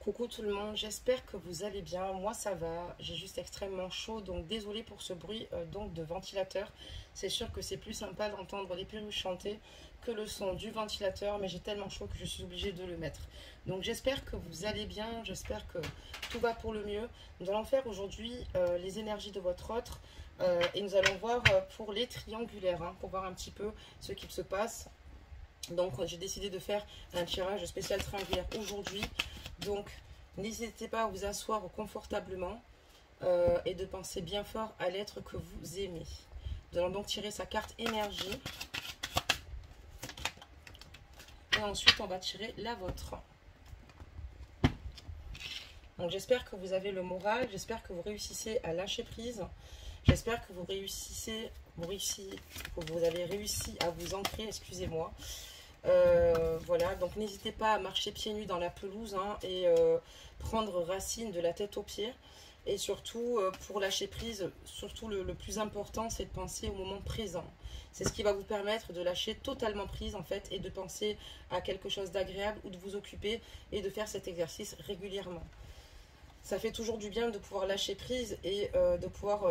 Coucou tout le monde, j'espère que vous allez bien. Moi ça va, j'ai juste extrêmement chaud, donc désolée pour ce bruit donc de ventilateur. C'est sûr que c'est plus sympa d'entendre les perruches chanter que le son du ventilateur, mais j'ai tellement chaud que je suis obligée de le mettre. Donc j'espère que vous allez bien, j'espère que tout va pour le mieux. Nous allons faire aujourd'hui les énergies de votre autre et nous allons voir pour les triangulaires, hein, pour voir un petit peu ce qu'il se passe. Donc j'ai décidé de faire un tirage spécial triangulaire aujourd'hui. Donc n'hésitez pas à vous asseoir confortablement et de penser bien fort à l'être que vous aimez. Nous allons donc tirer sa carte énergie. Et ensuite on va tirer la vôtre. Donc j'espère que vous avez le moral, j'espère que vous réussissez à lâcher prise. J'espère que vous avez réussi à vous ancrer, excusez-moi. Voilà, donc n'hésitez pas à marcher pieds nus dans la pelouse hein, et prendre racine de la tête aux pieds. Et surtout, pour lâcher prise, surtout le plus important, c'est de penser au moment présent. C'est ce qui va vous permettre de lâcher totalement prise en fait et de penser à quelque chose d'agréable ou de vous occuper et de faire cet exercice régulièrement. Ça fait toujours du bien de pouvoir lâcher prise et de pouvoir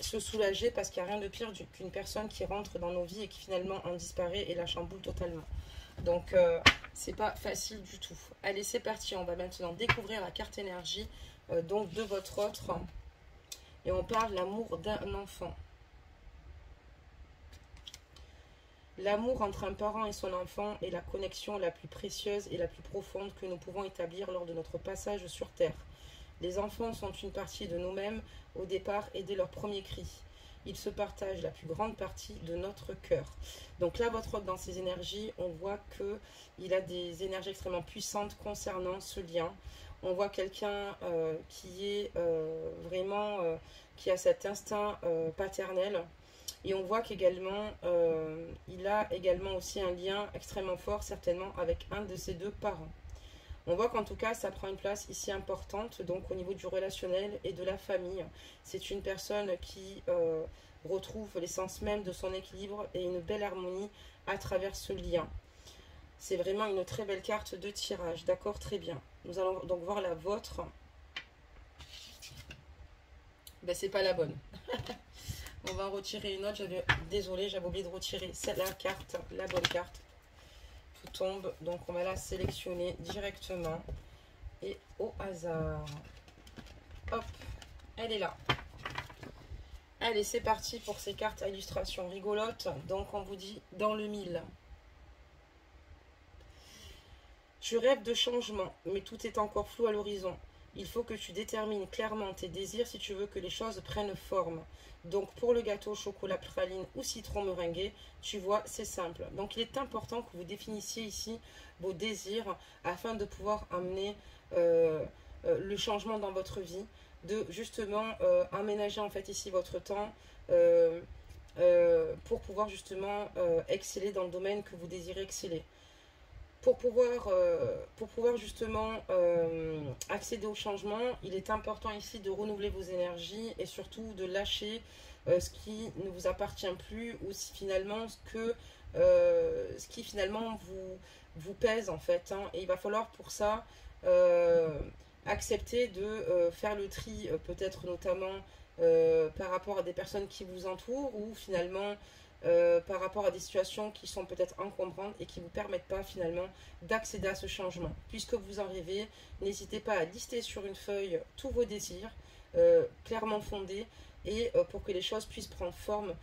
se soulager parce qu'il n'y a rien de pire qu'une personne qui rentre dans nos vies et qui finalement en disparaît et la chamboule totalement. Donc c'est pas facile du tout. Allez, c'est parti, on va maintenant découvrir la carte énergie donc de votre autre. Et on parle l'amour d'un enfant. L'amour entre un parent et son enfant est la connexion la plus précieuse et la plus profonde que nous pouvons établir lors de notre passage sur Terre. Les enfants sont une partie de nous-mêmes au départ et dès leur premier cri. Ils se partagent la plus grande partie de notre cœur. Donc là, votre autre, dans ses énergies, on voit qu'il a des énergies extrêmement puissantes concernant ce lien. On voit quelqu'un qui est vraiment, qui a cet instinct paternel. Et on voit qu'également, il a également aussi un lien extrêmement fort, certainement, avec un de ses deux parents. On voit qu'en tout cas, ça prend une place ici importante, donc au niveau du relationnel et de la famille. C'est une personne qui retrouve l'essence même de son équilibre et une belle harmonie à travers ce lien. C'est vraiment une très belle carte de tirage, d'accord, très bien. Nous allons donc voir la vôtre. Ben, c'est pas la bonne. On va en retirer une autre. Désolée, j'avais oublié de retirer la carte, la bonne carte. Tombe, donc on va la sélectionner directement et au hasard. Hop, elle est là. Allez, c'est parti pour ces cartes à illustration rigolote. Donc on vous dit dans le mille. Tu rêves de changement, mais tout est encore flou à l'horizon. Il faut que tu détermines clairement tes désirs si tu veux que les choses prennent forme. Donc pour le gâteau chocolat praline ou citron meringué, tu vois, c'est simple. Donc il est important que vous définissiez ici vos désirs afin de pouvoir amener le changement dans votre vie, de justement aménager en fait ici votre temps pour pouvoir justement exceller dans le domaine que vous désirez exceller. Pour pouvoir justement accéder au changement, il est important ici de renouveler vos énergies et surtout de lâcher ce qui ne vous appartient plus ou si finalement ce qui finalement vous pèse en fait. Hein. Et il va falloir pour ça accepter de faire le tri peut-être notamment par rapport à des personnes qui vous entourent ou finalement par rapport à des situations qui sont peut-être encombrantes et qui ne vous permettent pas finalement d'accéder à ce changement. Puisque vous en rêvez, n'hésitez pas à lister sur une feuille tous vos désirs, clairement fondés, et pour que les choses puissent prendre forme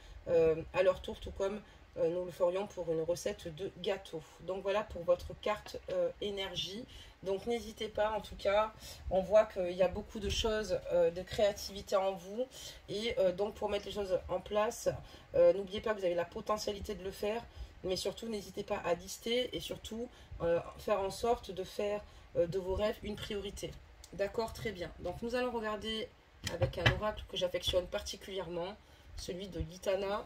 à leur tour, tout comme nous le ferions pour une recette de gâteau. Donc voilà pour votre carte énergie. Donc n'hésitez pas, en tout cas, on voit qu'il y a beaucoup de choses, de créativité en vous. Et donc pour mettre les choses en place, n'oubliez pas que vous avez la potentialité de le faire. Mais surtout, n'hésitez pas à lister et surtout faire en sorte de faire de vos rêves une priorité. D'accord, très bien. Donc nous allons regarder avec un oracle que j'affectionne particulièrement, celui de Gitana.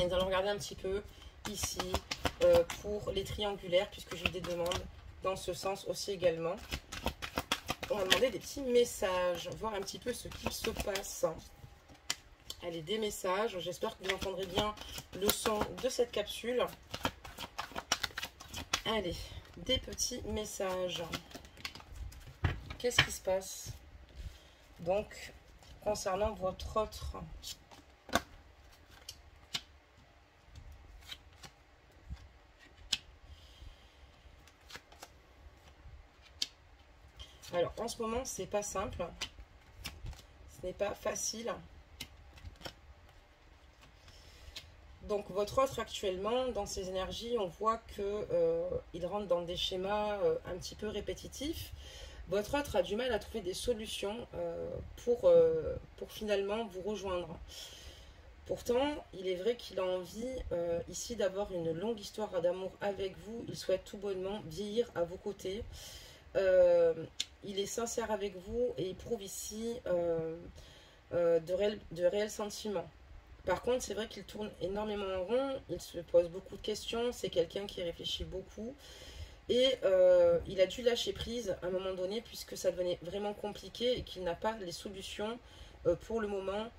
Et nous allons regarder un petit peu ici pour les triangulaires, puisque j'ai des demandes dans ce sens aussi également. On va demander des petits messages, voir un petit peu ce qu'il se passe. Allez, des messages. J'espère que vous entendrez bien le son de cette capsule. Allez, des petits messages. qu'est-ce qui se passe donc concernant votre autre? Alors, en ce moment, c'est pas simple. Ce n'est pas facile. Donc, votre autre actuellement, dans ses énergies, on voit qu'il rentre dans des schémas un petit peu répétitifs. Votre autre a du mal à trouver des solutions pour finalement vous rejoindre. Pourtant, il est vrai qu'il a envie ici d'avoir une longue histoire d'amour avec vous. Il souhaite tout bonnement vieillir à vos côtés. Il est sincère avec vous et il prouve ici de réels sentiments. Par contre, c'est vrai qu'il tourne énormément en rond, il se pose beaucoup de questions, c'est quelqu'un qui réfléchit beaucoup et il a dû lâcher prise à un moment donné puisque ça devenait vraiment compliqué et qu'il n'a pas les solutions pour le moment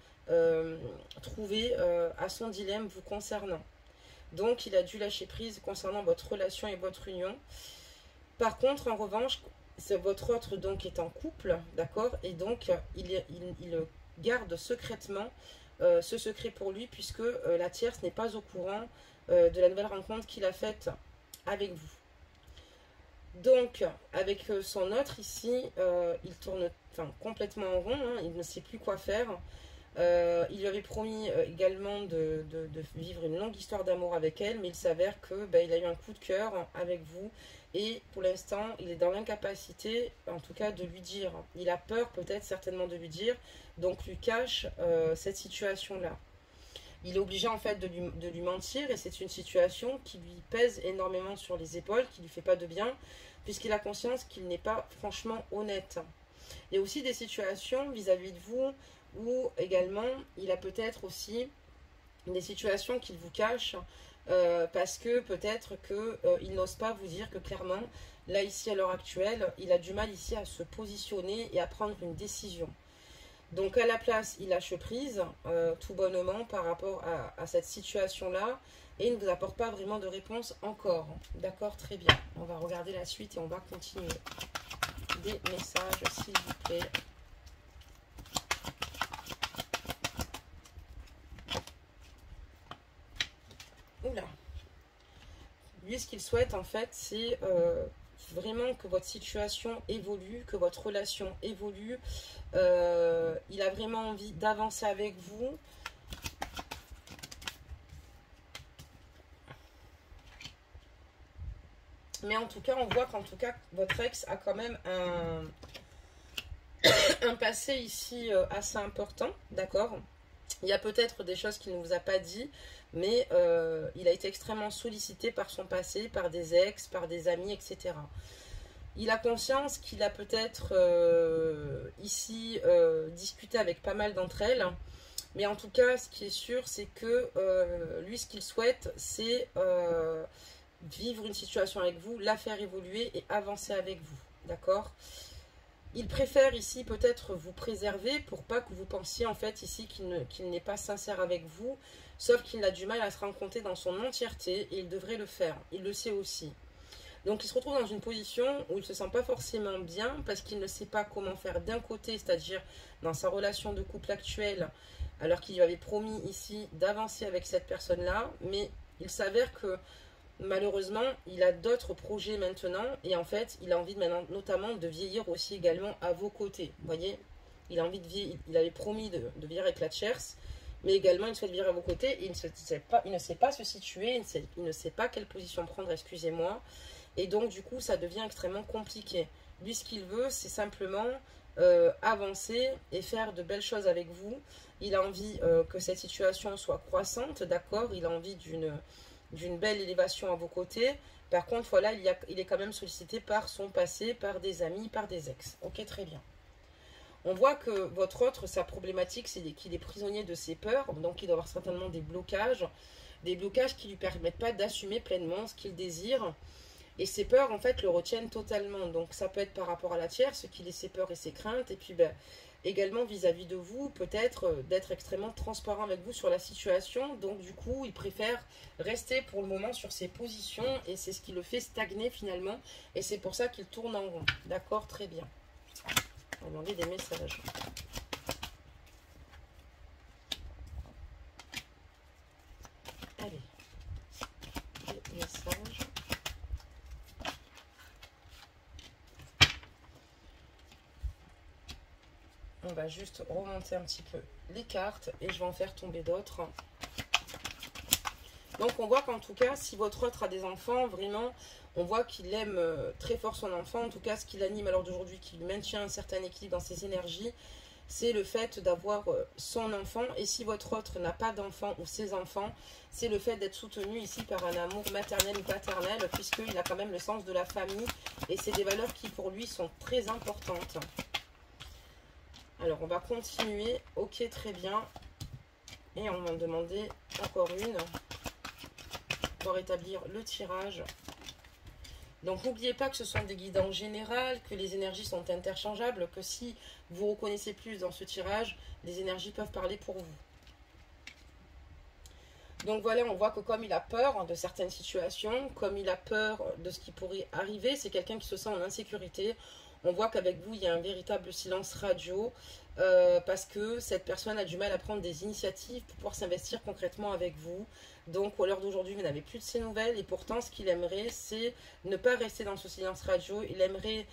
trouvées à son dilemme vous concernant. Donc, il a dû lâcher prise concernant votre relation et votre union. Par contre, en revanche, votre autre donc est en couple, d'accord, et donc il garde secrètement ce secret pour lui puisque la tierce n'est pas au courant de la nouvelle rencontre qu'il a faite avec vous. Donc, avec son autre ici, il tourne complètement en rond, hein, il ne sait plus quoi faire. Il lui avait promis également de vivre une longue histoire d'amour avec elle, mais il s'avère que il a eu un coup de cœur avec vous. Et pour l'instant, il est dans l'incapacité, en tout cas, de lui dire. Il a peur peut-être certainement de lui dire, donc lui cache cette situation-là. Il est obligé en fait de lui mentir et c'est une situation qui lui pèse énormément sur les épaules, qui ne lui fait pas de bien, puisqu'il a conscience qu'il n'est pas franchement honnête. Il y a aussi des situations vis-à-vis de vous où également il a peut-être aussi des situations qu'il vous cache parce que peut-être qu'il n'ose pas vous dire que clairement, là ici à l'heure actuelle, il a du mal ici à se positionner et à prendre une décision. Donc à la place, il lâche prise tout bonnement par rapport à cette situation-là et il ne vous apporte pas vraiment de réponse encore. D'accord, très bien. On va regarder la suite et on va continuer. Des messages, s'il vous plaît. Oula. Lui, ce qu'il souhaite, en fait, c'est vraiment que votre situation évolue, que votre relation évolue. Il a vraiment envie d'avancer avec vous. Mais en tout cas, on voit qu'en tout cas, votre ex a quand même un passé ici assez important, d'accord? Il y a peut-être des choses qu'il ne vous a pas dit, mais il a été extrêmement sollicité par son passé, par des ex, par des amis, etc. Il a conscience qu'il a peut-être ici discuté avec pas mal d'entre elles, mais en tout cas, ce qui est sûr, c'est que lui, ce qu'il souhaite, c'est vivre une situation avec vous, la faire évoluer et avancer avec vous, d'accord? Il préfère ici peut-être vous préserver pour pas que vous pensiez en fait ici qu'il n'est pas sincère avec vous, sauf qu'il a du mal à se rendre compte dans son entièreté et il devrait le faire, il le sait aussi. Donc il se retrouve dans une position où il ne se sent pas forcément bien parce qu'il ne sait pas comment faire d'un côté, c'est-à-dire dans sa relation de couple actuelle, alors qu'il lui avait promis ici d'avancer avec cette personne-là, mais il s'avère que malheureusement, il a d'autres projets maintenant et en fait, il a envie maintenant, notamment de vieillir aussi également à vos côtés. Vous voyez, il a envie de vieillir, il avait promis de vieillir avec la tierce, mais également il souhaite vieillir à vos côtés et il ne sait pas se situer, il ne sait pas quelle position prendre, excusez-moi. Et donc, du coup, ça devient extrêmement compliqué. Lui, ce qu'il veut, c'est simplement avancer et faire de belles choses avec vous. Il a envie que cette situation soit croissante, d'accord? Il a envie d'une belle élévation à vos côtés. Par contre, voilà, il est quand même sollicité par son passé, par des amis, par des ex. Ok, très bien. On voit que votre autre, sa problématique, c'est qu'il est prisonnier de ses peurs. Donc, il doit avoir certainement des blocages qui ne lui permettent pas d'assumer pleinement ce qu'il désire. Et ses peurs, en fait, le retiennent totalement. Donc, ça peut être par rapport à la tierce, qu'il ait ses peurs et ses craintes. Et puis, également vis-à-vis de vous, peut-être d'être extrêmement transparent avec vous sur la situation. Donc, du coup, il préfère rester pour le moment sur ses positions. Et c'est ce qui le fait stagner finalement. Et c'est pour ça qu'il tourne en rond. D'accord, très bien. On va demander des messages. Allez, des messages. On va juste remonter un petit peu les cartes et je vais en faire tomber d'autres. Donc on voit qu'en tout cas, si votre autre a des enfants, vraiment, on voit qu'il aime très fort son enfant. En tout cas, ce qui l'anime à l'heure d'aujourd'hui, qui lui maintient un certain équilibre dans ses énergies, c'est le fait d'avoir son enfant. Et si votre autre n'a pas d'enfant ou ses enfants, c'est le fait d'être soutenu ici par un amour maternel ou paternel, puisqu'il a quand même le sens de la famille. Et c'est des valeurs qui pour lui sont très importantes. Alors on va continuer. Ok, très bien. Et on va en demander encore une pour établir le tirage. Donc n'oubliez pas que ce sont des guides en général, que les énergies sont interchangeables, que si vous reconnaissez plus dans ce tirage, les énergies peuvent parler pour vous. Donc voilà, on voit que comme il a peur de certaines situations, comme il a peur de ce qui pourrait arriver, c'est quelqu'un qui se sent en insécurité. On voit qu'avec vous, il y a un véritable silence radio parce que cette personne a du mal à prendre des initiatives pour pouvoir s'investir concrètement avec vous. Donc, à l'heure d'aujourd'hui, vous n'avez plus de ses nouvelles et pourtant, ce qu'il aimerait, c'est ne pas rester dans ce silence radio. Il aimerait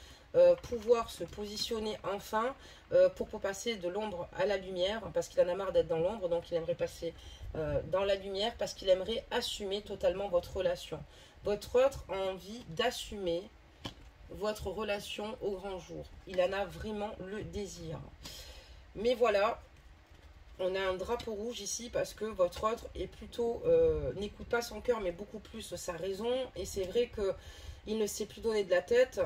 pouvoir se positionner enfin pour passer de l'ombre à la lumière parce qu'il en a marre d'être dans l'ombre. Donc, il aimerait passer dans la lumière parce qu'il aimerait assumer totalement votre relation. Votre autre a envie d'assumer votre relation au grand jour. Il en a vraiment le désir. Mais voilà, on a un drapeau rouge ici parce que votre autre est plutôt n'écoute pas son cœur mais beaucoup plus sa raison. Et c'est vrai que il ne sait plus donner de la tête.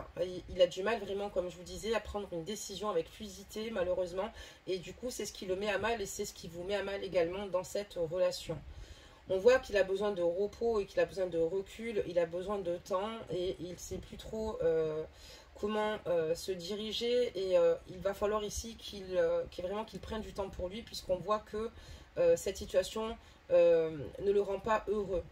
Il a du mal vraiment, comme je vous disais, à prendre une décision avec fluidité malheureusement. Et du coup, c'est ce qui le met à mal et c'est ce qui vous met à mal également dans cette relation. On voit qu'il a besoin de repos et qu'il a besoin de recul, il a besoin de temps et il ne sait plus trop comment se diriger et il va falloir ici qu'il prenne du temps pour lui puisqu'on voit que cette situation ne le rend pas heureux.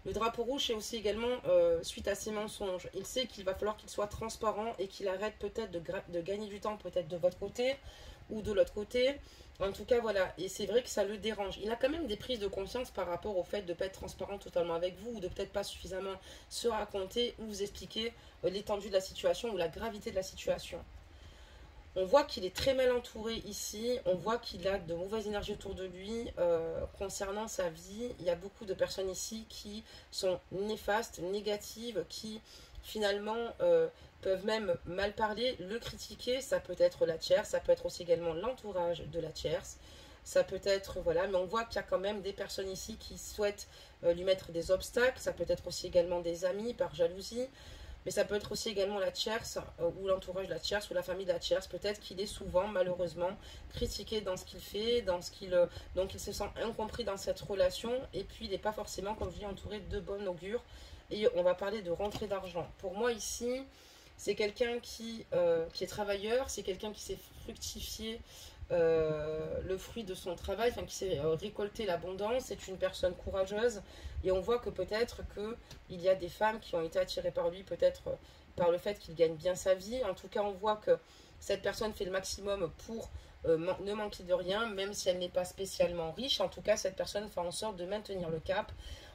Le drapeau rouge, c'est aussi également suite à ses mensonges. Il sait qu'il va falloir qu'il soit transparent et qu'il arrête peut-être de gagner du temps, peut-être de votre côté ou de l'autre côté. En tout cas, voilà. Et c'est vrai que ça le dérange. Il a quand même des prises de conscience par rapport au fait de ne pas être transparent totalement avec vous ou de peut-être pas suffisamment se raconter ou vous expliquer l'étendue de la situation ou la gravité de la situation. On voit qu'il est très mal entouré ici, on voit qu'il a de mauvaises énergies autour de lui concernant sa vie. Il y a beaucoup de personnes ici qui sont néfastes, négatives, qui finalement peuvent même mal parler, le critiquer. Ça peut être la tierce, ça peut être aussi également l'entourage de la tierce. Ça peut être, voilà, mais on voit qu'il y a quand même des personnes ici qui souhaitent lui mettre des obstacles. Ça peut être aussi également des amis par jalousie. Mais ça peut être aussi également la tierce ou l'entourage de la tierce ou la famille de la tierce. Peut-être qu'il est souvent, malheureusement, critiqué dans ce qu'il fait, donc il se sent incompris dans cette relation. Et puis, il n'est pas forcément, comme je dis, entouré de bon augure. Et on va parler de rentrée d'argent. Pour moi, ici, c'est quelqu'un qui est travailleur, c'est quelqu'un qui sait fructifier le fruit de son travail, enfin qui sait récolter l'abondance. C'est une personne courageuse et on voit que peut-être qu'il y a des femmes qui ont été attirées par lui, peut-être par le fait qu'il gagne bien sa vie. En tout cas, on voit que cette personne fait le maximum pour ne manquer de rien, même si elle n'est pas spécialement riche. En tout cas, cette personne fait en sorte de maintenir le cap.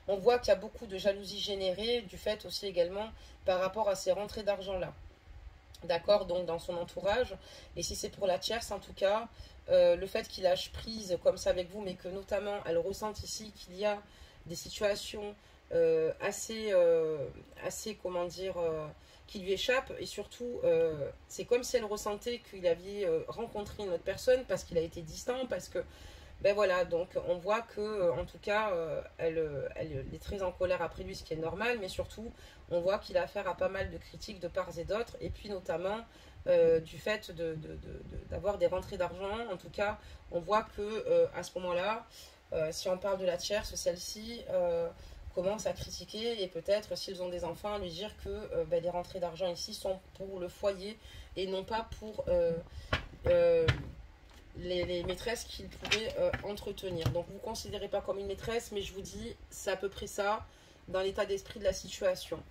On voit qu'il y a beaucoup de jalousie générée, du fait aussi également par rapport à ces rentrées d'argent-là. D'accord, donc dans son entourage. Et si c'est pour la tierce, en tout cas, le fait qu'il lâche prise comme ça avec vous, mais que notamment elle ressente ici qu'il y a des situations assez, comment dire, qui lui échappent. Et surtout, c'est comme si elle ressentait qu'il avait rencontré une autre personne parce qu'il a été distant, parce que ben voilà, donc on voit que en tout cas elle est très en colère après lui, ce qui est normal, mais surtout on voit qu'il a affaire à pas mal de critiques de part et d'autre, et puis notamment du fait d'avoir des rentrées d'argent. En tout cas, on voit que à ce moment-là, si on parle de la tierce, celle-ci commence à critiquer, et peut-être s'ils ont des enfants, lui dire que ben, les rentrées d'argent ici sont pour le foyer et non pas pour les maîtresses qu'il pourrait entretenir. Donc vous ne considérez pas comme une maîtresse, mais je vous dis, c'est à peu près ça dans l'état d'esprit de la situation.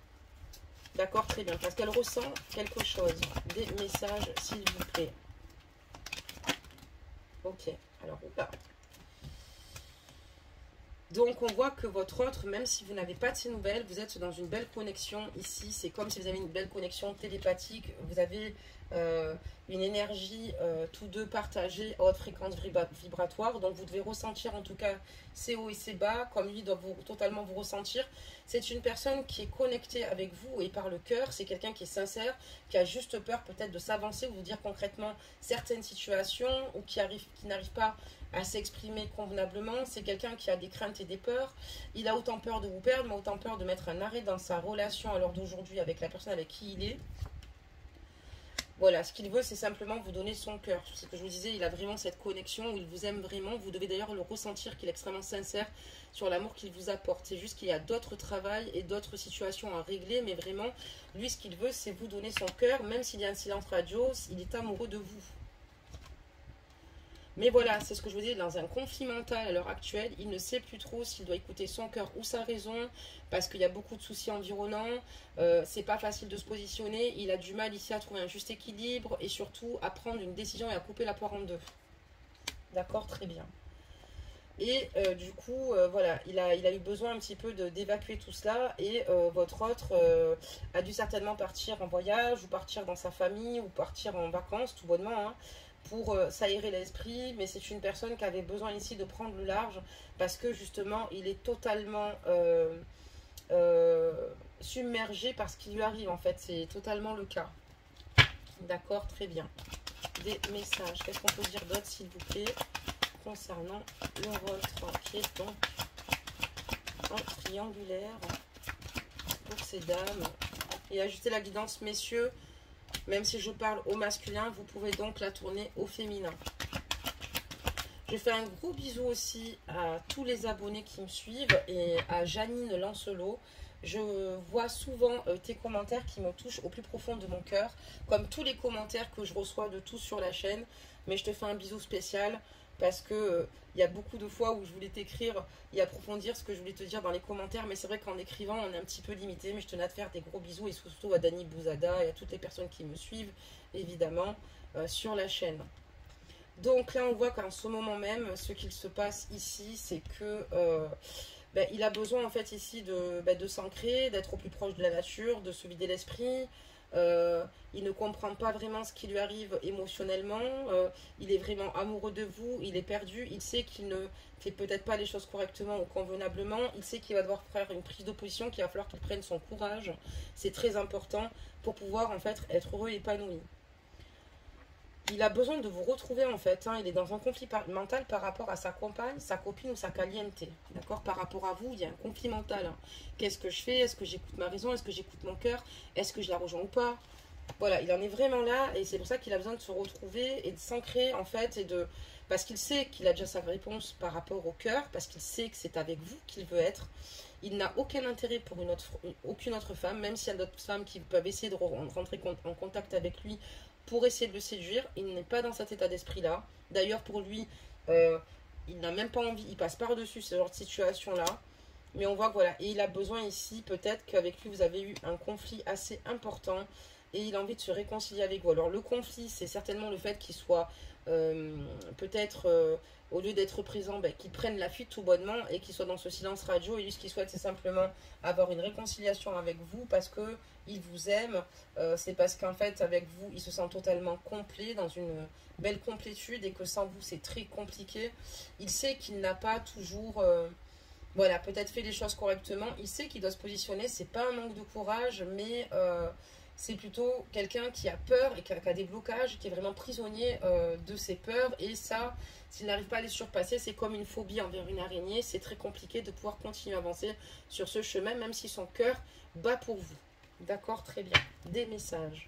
D'accord, très bien. Parce qu'elle ressent quelque chose. Des messages, s'il vous plaît. Ok. Alors, oula. Donc, on voit que votre autre, même si vous n'avez pas de ces nouvelles, vous êtes dans une belle connexion ici. C'est comme si vous avez une belle connexion télépathique. Vous avez une énergie tous deux partagée à haute fréquence vibratoire. Donc, vous devez ressentir en tout cas ses hauts et ses bas, comme lui doit totalement vous ressentir. C'est une personne qui est connectée avec vous et par le cœur. C'est quelqu'un qui est sincère, qui a juste peur peut-être de s'avancer ou de vous dire concrètement certaines situations ou qui n'arrive pas à s'exprimer convenablement. C'est quelqu'un qui a des craintes et des peurs. Il a autant peur de vous perdre, mais autant peur de mettre un arrêt dans sa relation à l'heure d'aujourd'hui avec la personne avec qui il est. Voilà, ce qu'il veut, c'est simplement vous donner son cœur. C'est ce que je vous disais, il a vraiment cette connexion où il vous aime vraiment. Vous devez d'ailleurs le ressentir qu'il est extrêmement sincère sur l'amour qu'il vous apporte. C'est juste qu'il y a d'autres travails et d'autres situations à régler, mais vraiment, lui, ce qu'il veut, c'est vous donner son cœur. Même s'il y a un silence radio, il est amoureux de vous. Mais voilà, c'est ce que je vous dis, dans un conflit mental à l'heure actuelle, il ne sait plus trop s'il doit écouter son cœur ou sa raison, parce qu'il y a beaucoup de soucis environnants, c'est pas facile de se positionner, il a du mal ici à trouver un juste équilibre, et surtout à prendre une décision et à couper la poire en deux. D'accord, très bien. Et du coup, voilà, il a eu besoin un petit peu d'évacuer tout cela, et votre autre a dû certainement partir en voyage, ou partir dans sa famille, ou partir en vacances, tout bonnement, hein, pour s'aérer l'esprit, mais c'est une personne qui avait besoin ici de prendre le large parce que justement il est totalement euh, submergé par ce qui lui arrive en fait, c'est totalement le cas. D'accord, très bien. Des messages, qu'est-ce qu'on peut dire d'autre s'il vous plaît concernant le rôle 3 qui est donc en triangulaire pour ces dames et ajuster la guidance messieurs. Même si je parle au masculin, vous pouvez donc la tourner au féminin. Je fais un gros bisou aussi à tous les abonnés qui me suivent et à Janine Lancelot. Je vois souvent tes commentaires qui me touchent au plus profond de mon cœur, comme tous les commentaires que je reçois de tous sur la chaîne. Mais je te fais un bisou spécial parce que il y a beaucoup de fois où je voulais t'écrire et approfondir ce que je voulais te dire dans les commentaires, mais c'est vrai qu'en écrivant on est un petit peu limité, mais je tenais à te faire des gros bisous et surtout à Dani Bouzada et à toutes les personnes qui me suivent évidemment sur la chaîne. Donc là on voit qu'en ce moment même ce qu'il se passe ici c'est que il a besoin en fait ici de s'ancrer, d'être au plus proche de la nature, de se vider l'esprit. Il ne comprend pas vraiment ce qui lui arrive émotionnellement, il est vraiment amoureux de vous, il est perdu, il sait qu'il ne fait peut-être pas les choses correctement ou convenablement, il sait qu'il va devoir faire une prise de position, qu'il va falloir qu'il prenne son courage, c'est très important pour pouvoir en fait être heureux et épanoui. Il a besoin de vous retrouver en fait, hein. Il est dans un conflit mental par rapport à sa compagne, sa copine ou sa caliente. D'accord. Par rapport à vous, il y a un conflit mental, hein. Qu'est-ce que je fais? Est-ce que j'écoute ma raison? Est-ce que j'écoute mon cœur? Est-ce que je la rejoins ou pas? Voilà, il en est vraiment là et c'est pour ça qu'il a besoin de se retrouver et de s'ancrer en fait parce qu'il sait qu'il a déjà sa réponse par rapport au cœur, parce qu'il sait que c'est avec vous qu'il veut être. Il n'a aucun intérêt pour aucune autre femme, même s'il y a d'autres femmes qui peuvent essayer de rentrer en contact avec lui pour essayer de le séduire. Il n'est pas dans cet état d'esprit-là. D'ailleurs, pour lui, il n'a même pas envie, il passe par-dessus ce genre de situation-là. Mais on voit que voilà, et il a besoin ici, peut-être qu'avec lui, vous avez eu un conflit assez important et il a envie de se réconcilier avec vous. Alors le conflit, c'est certainement le fait qu'il soit peut-être, au lieu d'être présent, qu'il prenne la fuite tout bonnement et qu'il soit dans ce silence radio. Et lui, ce qu'il souhaite, c'est simplement avoir une réconciliation avec vous parce que il vous aime. C'est parce qu'en fait, avec vous, il se sent totalement complet, dans une belle complétude et que sans vous, c'est très compliqué. Il sait qu'il n'a pas toujours... voilà, peut-être fait les choses correctement. Il sait qu'il doit se positionner. C'est pas un manque de courage, mais c'est plutôt quelqu'un qui a peur et qui a des blocages, qui est vraiment prisonnier de ses peurs. Et ça, s'il n'arrive pas à les surpasser, c'est comme une phobie envers une araignée. C'est très compliqué de pouvoir continuer à avancer sur ce chemin, même si son cœur bat pour vous. D'accord, très bien. Des messages.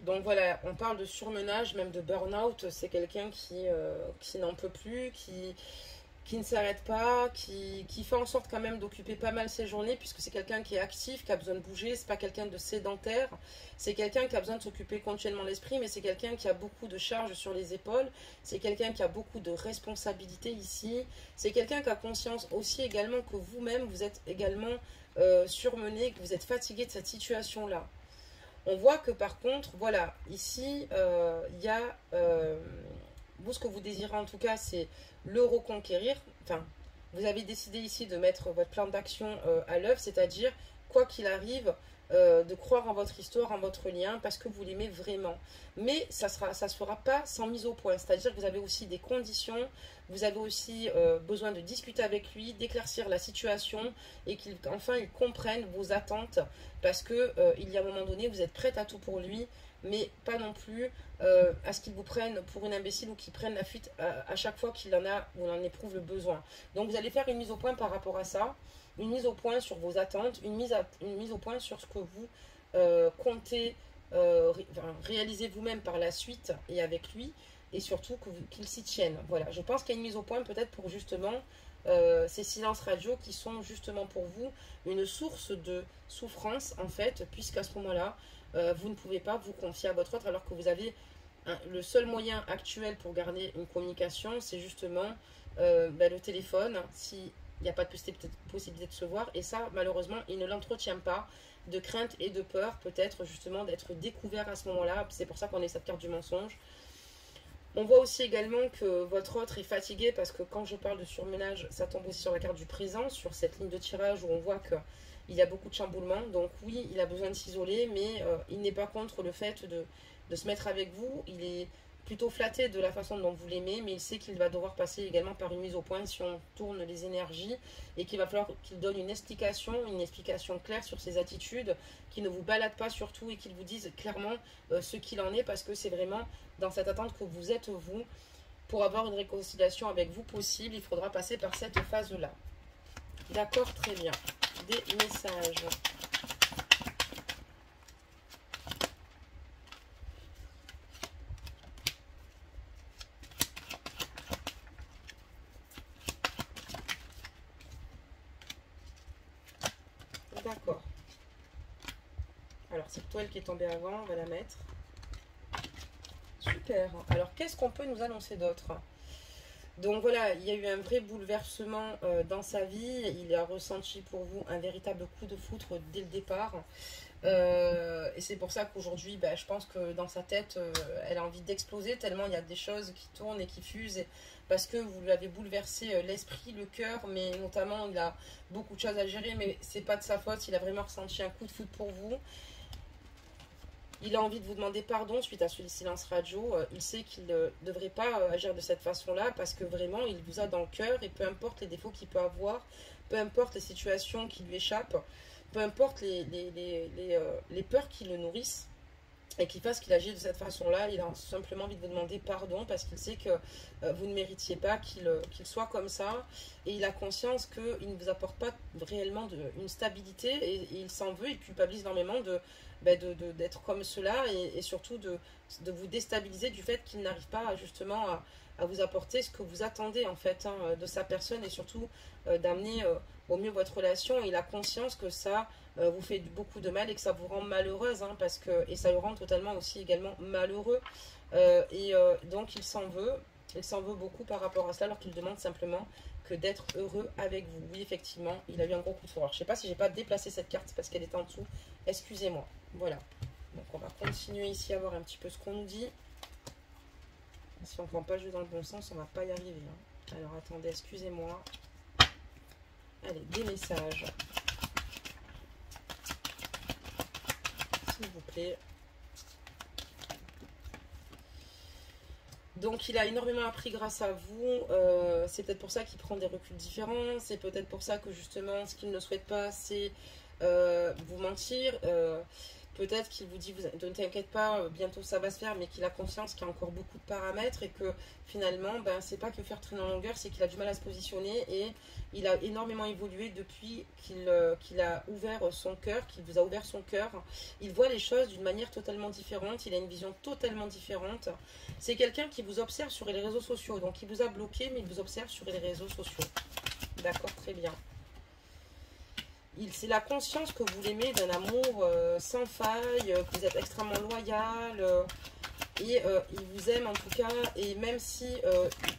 Donc voilà, on parle de surmenage, même de burn-out. C'est quelqu'un qui n'en peut plus, qui ne s'arrête pas, qui fait en sorte quand même d'occuper pas mal ses journées, puisque c'est quelqu'un qui est actif, qui a besoin de bouger, c'est pas quelqu'un de sédentaire, c'est quelqu'un qui a besoin de s'occuper continuellement l'esprit, mais c'est quelqu'un qui a beaucoup de charges sur les épaules, c'est quelqu'un qui a beaucoup de responsabilités ici, c'est quelqu'un qui a conscience aussi également que vous-même, vous êtes également surmené, que vous êtes fatigué de cette situation-là. On voit que par contre, voilà, ici, il y a, vous, ce que vous désirez en tout cas, c'est le reconquérir. Enfin, vous avez décidé ici de mettre votre plan d'action à l'œuvre, c'est-à-dire, quoi qu'il arrive, de croire en votre histoire, en votre lien, parce que vous l'aimez vraiment. Mais ça se fera pas sans mise au point, c'est-à-dire que vous avez aussi des conditions, vous avez aussi besoin de discuter avec lui, d'éclaircir la situation, et qu'enfin il comprenne vos attentes, parce que il y a un moment donné, vous êtes prête à tout pour lui, mais pas non plus à ce qu'il vous prenne pour une imbécile ou qu'il prenne la fuite à chaque fois qu'il en a ou en éprouve le besoin. Donc vous allez faire une mise au point par rapport à ça, une mise au point sur vos attentes, une mise au point sur ce que vous comptez réaliser vous-même par la suite et avec lui, et surtout qu'il s'y tienne. Voilà, je pense qu'il y a une mise au point peut-être pour justement ces silences radio qui sont justement pour vous une source de souffrance en fait, puisqu'à ce moment-là, vous ne pouvez pas vous confier à votre autre alors que vous avez le seul moyen actuel pour garder une communication, c'est justement le téléphone, s'il n'y a pas de possibilité de se voir, et ça malheureusement il ne l'entretient pas, de crainte et de peur peut-être justement d'être découvert à ce moment-là. C'est pour ça qu'on a cette carte du mensonge. On voit aussi également que votre autre est fatigué, parce que quand je parle de surmenage, ça tombe aussi sur la carte du présent, sur cette ligne de tirage où on voit qu'il y a beaucoup de chamboulements. Donc oui, il a besoin de s'isoler, mais il n'est pas contre le fait de se mettre avec vous. Il est plutôt flatté de la façon dont vous l'aimez, mais il sait qu'il va devoir passer également par une mise au point si on tourne les énergies, et qu'il va falloir qu'il donne une explication claire sur ses attitudes, qu'il ne vous balade pas surtout, et qu'il vous dise clairement ce qu'il en est, parce que c'est vraiment dans cette attente que vous êtes vous. Pour avoir une réconciliation avec vous possible, il faudra passer par cette phase-là. D'accord, très bien. Des messages. D'accord. Alors, cette toile qui est tombée avant, on va la mettre. Super. Alors, qu'est-ce qu'on peut nous annoncer d'autre? Donc voilà, il y a eu un vrai bouleversement dans sa vie. Il a ressenti pour vous un véritable coup de foudre dès le départ. Et c'est pour ça qu'aujourd'hui, je pense que dans sa tête, elle a envie d'exploser, tellement il y a des choses qui tournent et qui fusent. Parce que vous lui avez bouleversé l'esprit, le cœur, mais notamment il a beaucoup de choses à gérer, mais c'est pas de sa faute. Il a vraiment ressenti un coup de foudre pour vous. Il a envie de vous demander pardon suite à ce silence radio. Il sait qu'il ne devrait pas agir de cette façon-là, parce que vraiment, il vous a dans le cœur, et peu importe les défauts qu'il peut avoir, peu importe les situations qui lui échappent, peu importe les peurs qui le nourrissent et qui fassent qu'il agit de cette façon-là, il a simplement envie de vous demander pardon, parce qu'il sait que vous ne méritiez pas qu'il soit comme ça, et il a conscience qu'il ne vous apporte pas réellement une stabilité, et il s'en veut, il culpabilise énormément d'être comme cela, et surtout de vous déstabiliser du fait qu'il n'arrive pas justement à vous apporter ce que vous attendez en fait de sa personne, et surtout d'amener au mieux votre relation. Il a conscience que ça vous fait beaucoup de mal et que ça vous rend malheureuse, et ça le rend totalement aussi également malheureux, donc il s'en veut beaucoup par rapport à cela, alors qu'il demande simplement que d'être heureux avec vous. Oui, effectivement, il a eu un gros coup de foudre. Alors, je ne sais pas si j'ai pas déplacé cette carte parce qu'elle était en dessous. Excusez-moi. Voilà. Donc, on va continuer ici à voir un petit peu ce qu'on nous dit. Si on ne prend pas le jeu dans le bon sens, on ne va pas y arriver. Alors, attendez, excusez-moi. Allez, des messages. S'il vous plaît. Donc il a énormément appris grâce à vous, c'est peut-être pour ça qu'il prend des reculs différents, c'est peut-être pour ça que justement ce qu'il ne souhaite pas c'est vous mentir, Peut-être qu'il vous dit, ne t'inquiète pas, bientôt ça va se faire, mais qu'il a conscience qu'il y a encore beaucoup de paramètres et que finalement, ben, c'est pas que faire traîner en longueur, c'est qu'il a du mal à se positionner et il a énormément évolué depuis qu'il a ouvert son cœur, qu'il vous a ouvert son cœur. Il voit les choses d'une manière totalement différente, il a une vision totalement différente. C'est quelqu'un qui vous observe sur les réseaux sociaux, donc il vous a bloqué, mais il vous observe sur les réseaux sociaux. D'accord, très bien. C'est la conscience que vous l'aimez d'un amour sans faille, que vous êtes extrêmement loyal et il vous aime en tout cas. Et même si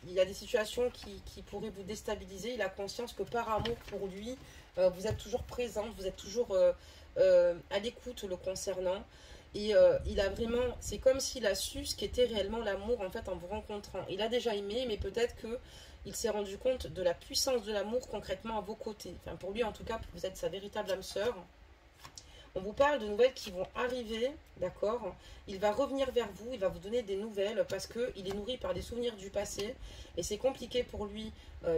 il y a des situations qui pourraient vous déstabiliser, il a conscience que par amour pour lui, vous êtes toujours présente, vous êtes toujours à l'écoute le concernant. Et il a vraiment, c'est comme s'il a su ce qu'était réellement l'amour en fait en vous rencontrant. Il a déjà aimé, mais peut-être que il s'est rendu compte de la puissance de l'amour concrètement à vos côtés. Enfin, pour lui, en tout cas, vous êtes sa véritable âme sœur. On vous parle de nouvelles qui vont arriver, d'accord? Il va revenir vers vous, il va vous donner des nouvelles parce qu'il est nourri par des souvenirs du passé. Et c'est compliqué pour lui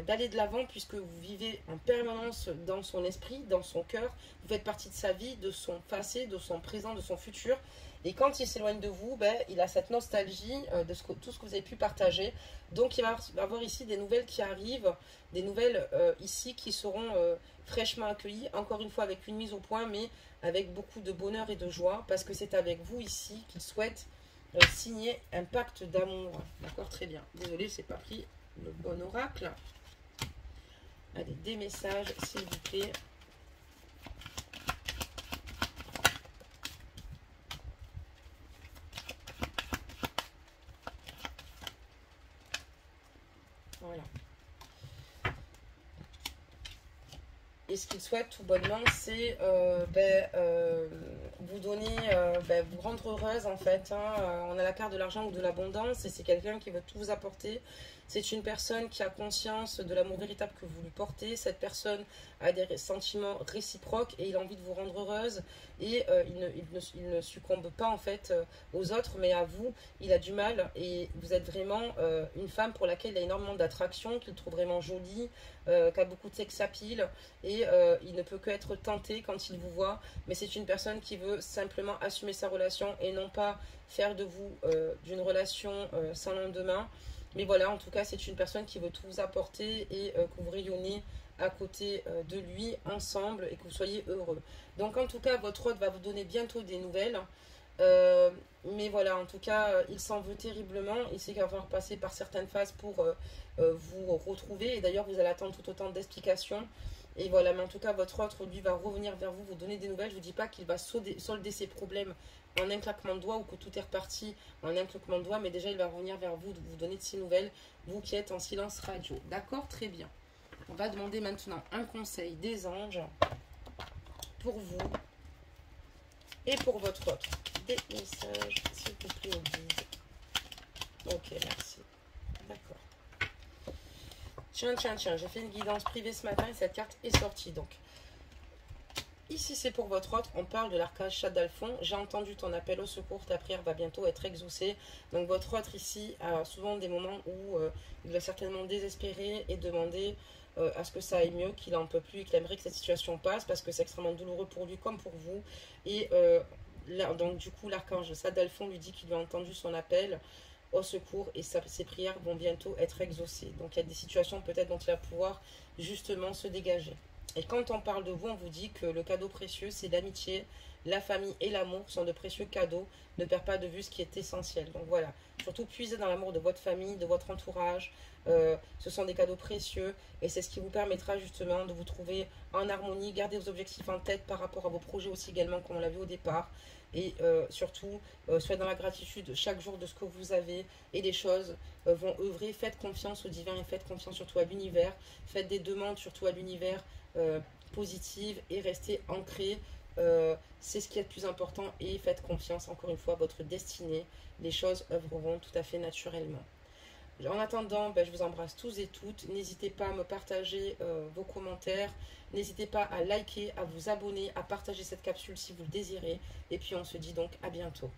d'aller de l'avant puisque vous vivez en permanence dans son esprit, dans son cœur. Vous faites partie de sa vie, de son passé, de son présent, de son futur. Et quand il s'éloigne de vous, ben, il a cette nostalgie de tout ce que vous avez pu partager. Donc il va avoir ici des nouvelles qui arrivent, des nouvelles ici qui seront fraîchement accueillies, encore une fois avec une mise au point, mais avec beaucoup de bonheur et de joie, parce que c'est avec vous ici qu'il souhaite signer un pacte d'amour. D'accord, très bien. Désolée, je n'ai pas pris le bon oracle. Allez, des messages, s'il vous plaît. Voilà. Et ce qu'il souhaite tout bonnement, c'est vous donner, vous rendre heureuse en fait. Hein. On a la carte de l'argent ou de l'abondance et c'est quelqu'un qui veut tout vous apporter. C'est une personne qui a conscience de l'amour véritable que vous lui portez. Cette personne a des sentiments réciproques et il a envie de vous rendre heureuse. Et il ne succombe pas en fait aux autres, mais à vous. Il a du mal et vous êtes vraiment une femme pour laquelle il a énormément d'attraction, qu'il trouve vraiment jolie, qui a beaucoup de sex appeal. Et il ne peut que être tenté quand il vous voit. Mais c'est une personne qui veut simplement assumer sa relation et non pas faire de vous d'une relation sans lendemain. Mais voilà, en tout cas, c'est une personne qui veut tout vous apporter et que vous rayonnez à côté de lui, ensemble, et que vous soyez heureux. Donc, en tout cas, votre hôte va vous donner bientôt des nouvelles. Mais voilà, en tout cas, il s'en veut terriblement. Il sait qu'il va falloir passer par certaines phases pour vous retrouver. Et d'ailleurs, vous allez attendre tout autant d'explications. Et voilà, mais en tout cas, votre autre, lui, va revenir vers vous, vous donner des nouvelles. Je ne vous dis pas qu'il va solder ses problèmes en un claquement de doigts ou que tout est reparti en un claquement de doigts, mais déjà, il va revenir vers vous, vous donner de ses nouvelles, vous qui êtes en silence radio. D'accord, très bien. On va demander maintenant un conseil des anges pour vous et pour votre autre. Des messages, s'il vous plaît, au guide. Ok, merci. D'accord. Tiens, j'ai fait une guidance privée ce matin et cette carte est sortie. Donc, ici c'est pour votre autre, on parle de l'archange Chadalphon. J'ai entendu ton appel au secours, ta prière va bientôt être exaucée. Donc votre autre ici a souvent des moments où il va certainement désespérer et demander à ce que ça aille mieux, qu'il n'en peut plus et qu'il aimerait que cette situation passe parce que c'est extrêmement douloureux pour lui comme pour vous. Et là, donc du coup l'archange Chadalphon lui dit qu'il lui a entendu son appel au secours et ses prières vont bientôt être exaucées. Donc il y a des situations peut-être dont il va pouvoir justement se dégager. Et quand on parle de vous, on vous dit que le cadeau précieux, c'est l'amitié, la famille et l'amour sont de précieux cadeaux. Ne perd pas de vue ce qui est essentiel. Donc voilà, surtout puisez dans l'amour de votre famille, de votre entourage. Ce sont des cadeaux précieux et c'est ce qui vous permettra justement de vous trouver en harmonie. Gardez vos objectifs en tête par rapport à vos projets aussi également, comme on l'a vu au départ. Et surtout, soyez dans la gratitude chaque jour de ce que vous avez et les choses vont œuvrer. Faites confiance au divin et faites confiance surtout à l'univers. Faites des demandes surtout à l'univers positives et restez ancrés. C'est ce qui est le plus important et faites confiance encore une fois à votre destinée. Les choses œuvreront tout à fait naturellement. En attendant, je vous embrasse tous et toutes. N'hésitez pas à me partager vos commentaires. N'hésitez pas à liker, à vous abonner, à partager cette capsule si vous le désirez. Et puis on se dit donc à bientôt.